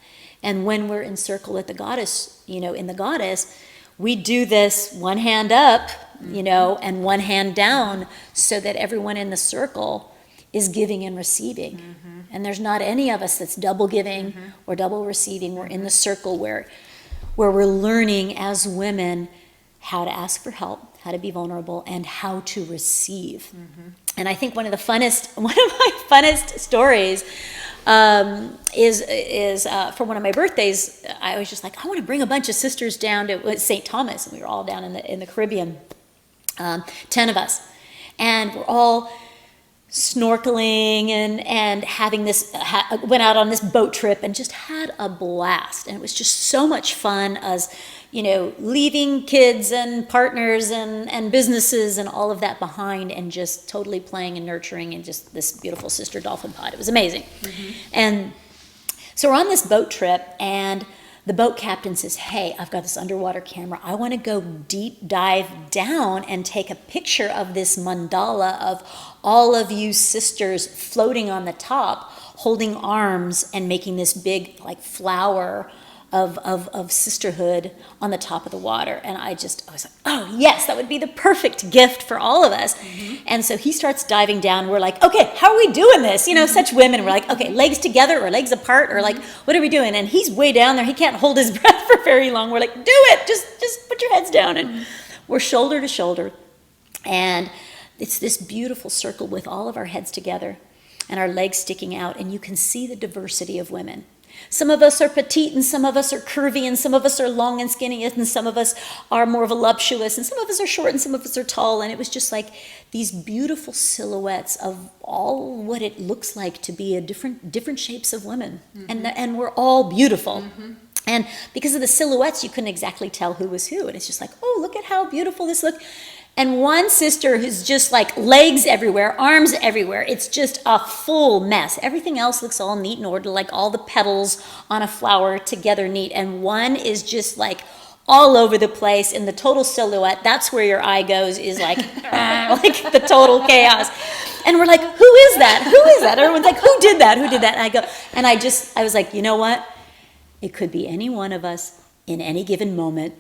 And when we're in circle at the goddess, in the goddess, we do this one hand up, and one hand down, so that everyone in the circle is giving and receiving. And there's not any of us that's double giving or double receiving. We're in the circle where we're learning as women how to ask for help, how to be vulnerable, and how to receive. And I think one of my funnest stories is for one of my birthdays. I was just like, I want to bring a bunch of sisters down to St. Thomas, and we were all down in the Caribbean, 10 of us, and we're all snorkeling and having this, went out on this boat trip and just had a blast. And it was just so much fun as, leaving kids and partners and businesses and all of that behind, and just totally playing and nurturing and just this beautiful sister dolphin pod. It was amazing. And so we're on this boat trip, and the boat captain says, hey, I've got this underwater camera. I want to go deep dive down and take a picture of this mandala of all of you sisters floating on the top, holding arms and making this big flower of sisterhood on the top of the water. And I was like, oh yes, that would be the perfect gift for all of us. And so he starts diving down. We're like, okay, how are we doing this? Such women. We're like, okay, legs together or legs apart, or what are we doing? And he's way down there. He can't hold his breath for very long. We're like, do it. Just put your heads down. And we're shoulder to shoulder. And it's this beautiful circle with all of our heads together and our legs sticking out. And you can see the diversity of women. Some of us are petite, and some of us are curvy, and some of us are long and skinny, and some of us are more voluptuous, and some of us are short, and some of us are tall. And it was just like these beautiful silhouettes of all what it looks like to be different shapes of women. And we're all beautiful. And because of the silhouettes, you couldn't exactly tell who was who. And it's just like, oh, look at how beautiful this looked. And one sister who's just like legs everywhere, arms everywhere. It's just a full mess. Everything else looks all neat and ordered, like all the petals on a flower together neat. And one is just like all over the place in the total silhouette. That's where your eye goes, is like, like the total chaos. And we're like, who is that? Who is that? Everyone's like, who did that? Who did that? And I was like, you know what? It could be any one of us in any given moment,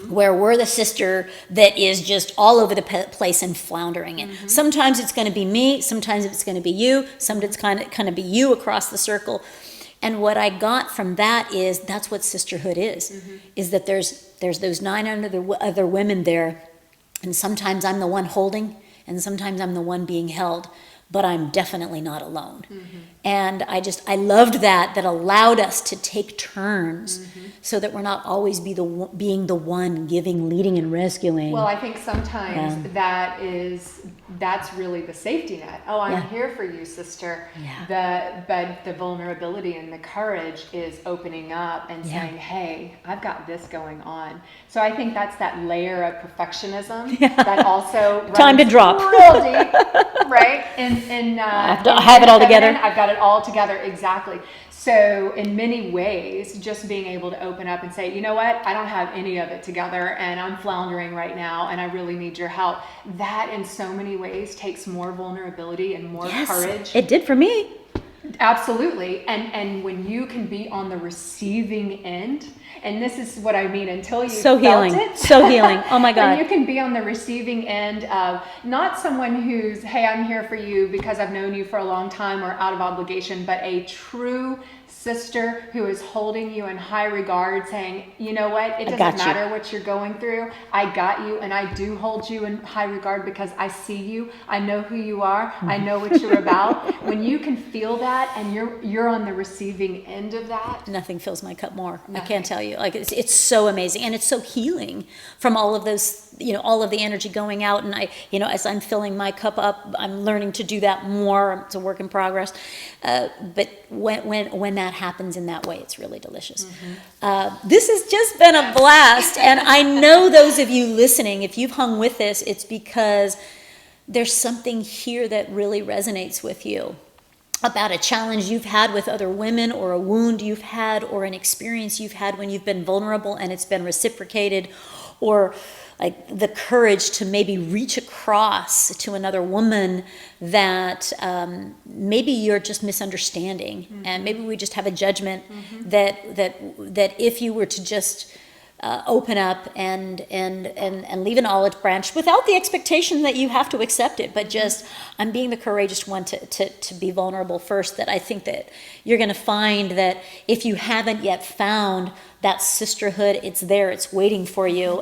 where we're the sister that is just all over the place and floundering. And sometimes it's going to be me, sometimes it's going to be you, sometimes it's kind of be you across the circle. And what I got from that is that's what sisterhood is that there's those 9 other women there, and sometimes I'm the one holding, and sometimes I'm the one being held, but I'm definitely not alone. And I loved that allowed us to take turns, so that we're not always being the one giving, leading, and rescuing. Well, I think sometimes that's really the safety net. Oh, I'm here for you, sister. But the vulnerability and the courage is opening up and saying, hey, I've got this going on. So I think that's that layer of perfectionism that also runs time to drop real deep, right? I have it all together. I've got it all together, exactly. So in many ways, just being able to open up and say, you know what, I don't have any of it together, and I'm floundering right now, and I really need your help. That in so many ways takes more vulnerability and more courage. It did for me. Absolutely. And when you can be on the receiving end, and this is what I mean, until you felt it. So healing. Oh my God. And you can be on the receiving end of not someone who's, hey, I'm here for you because I've known you for a long time or out of obligation, but a true sister who is holding you in high regard, saying, you know what, it doesn't matter what you're going through. I got you, and I do hold you in high regard because I see you. I know who you are. I know what you're about. When you can feel that and you're on the receiving end of that. Nothing fills my cup more. Nothing. I can't tell you. Like it's so amazing, and it's so healing from all of those, all of the energy going out. And I, as I'm filling my cup up, I'm learning to do that more. It's a work in progress. But when that happens in that way, it's really delicious. This has just been a blast, and I know those of you listening, if you've hung with this, it's because there's something here that really resonates with you. about a challenge you've had with other women, or a wound you've had, or an experience you've had when you've been vulnerable and it's been reciprocated, or like the courage to maybe reach across to another woman that maybe you're just misunderstanding, and maybe we just have a judgment that if you were to just open up and leave an olive branch without the expectation that you have to accept it, but just I'm being the courageous one to be vulnerable first, that I think that you're going to find that if you haven't yet found that sisterhood, it's there, it's waiting for you.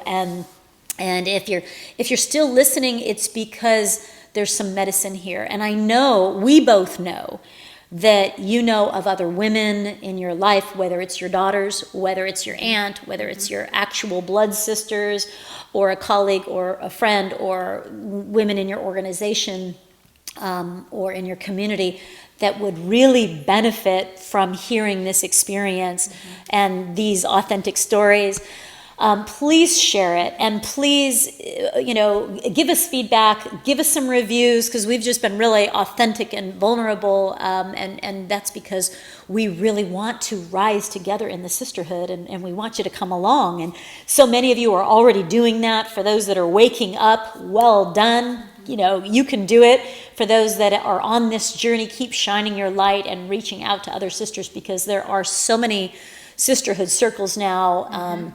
And if you're still listening, it's because there's some medicine here. And I know, we both know, that you know of other women in your life, whether it's your daughters, whether it's your aunt, whether it's your actual blood sisters, or a colleague or a friend, or women in your organization or in your community, that would really benefit from hearing this experience and these authentic stories. Please share it, and please, give us feedback, give us some reviews, because we've just been really authentic and vulnerable, and that's because we really want to rise together in the sisterhood, and we want you to come along. And so many of you are already doing that. For those that are waking up, well done. You can do it. For those that are on this journey, keep shining your light and reaching out to other sisters, because there are so many sisterhood circles now.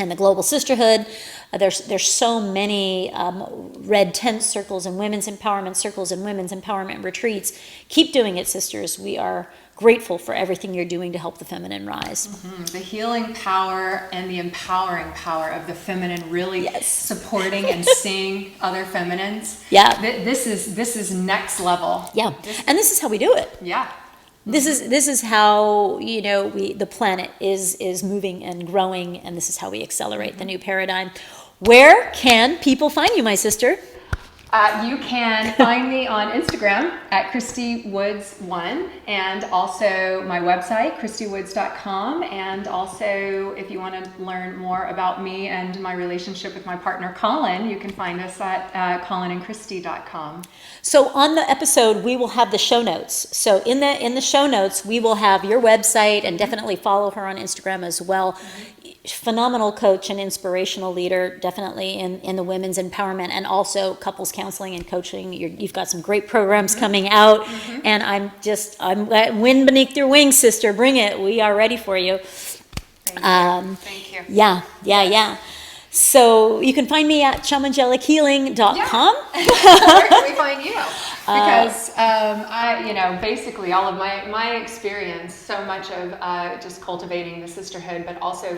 And the Global Sisterhood, there's so many red tent circles and women's empowerment circles and women's empowerment retreats. Keep doing it, sisters. We are grateful for everything you're doing to help the feminine rise. The healing power and the empowering power of the feminine, really supporting and seeing other feminines. Yeah. This is next level. Yeah. And this is how we do it. Yeah. This is how the planet is moving and growing, and this is how we accelerate the new paradigm. Where can people find you, my sister? You can find me on Instagram at Christie Woods 1, and also my website, christiewoods.com. And also, if you want to learn more about me and my relationship with my partner Colin, you can find us at colinandchristie.com. So on the episode, we will have the show notes. So in the show notes, we will have your website, and definitely follow her on Instagram as well. Phenomenal coach and inspirational leader, definitely in the women's empowerment, and also couples counseling and coaching. You've got some great programs coming out, and I'm wind beneath your wings, sister. Bring it. We are ready for you. Thank you. Yeah. So you can find me at shamangelichealing.com. Where can we find you? Because basically all of my experience, so much of just cultivating the sisterhood, but also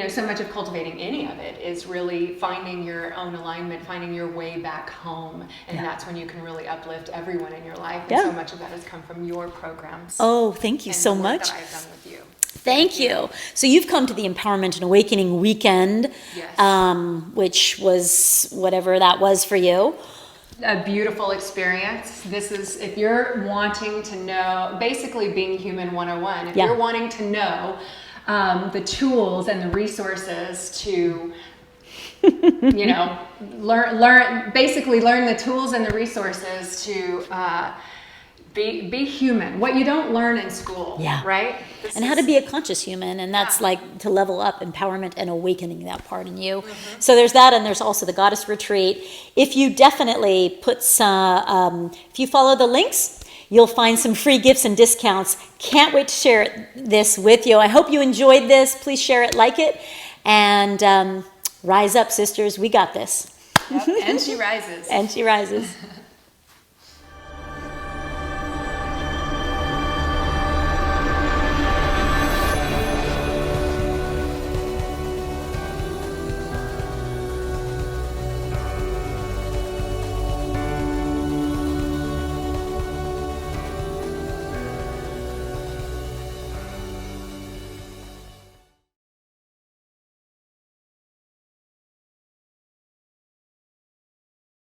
so much of cultivating any of it is really finding your own alignment, finding your way back home. And that's when you can really uplift everyone in your life. And so much of that has come from your programs. Oh, thank you so much. That I've done with you. Thank you. So you've come to the Empowerment and Awakening weekend, which was whatever that was for you. A beautiful experience. This is, if you're wanting to know, basically being human 101, if you're wanting to know the tools and the resources to, learn the tools and the resources to be human, what you don't learn in school, right? How to be a conscious human, and that's like to level up empowerment and awakening that part in you. So there's that, and there's also the Goddess Retreat. If you definitely put some, if you follow the links, you'll find some free gifts and discounts. Can't wait to share this with you. I hope you enjoyed this. Please share it, like it, and rise up, sisters. We got this. And she rises. And she rises.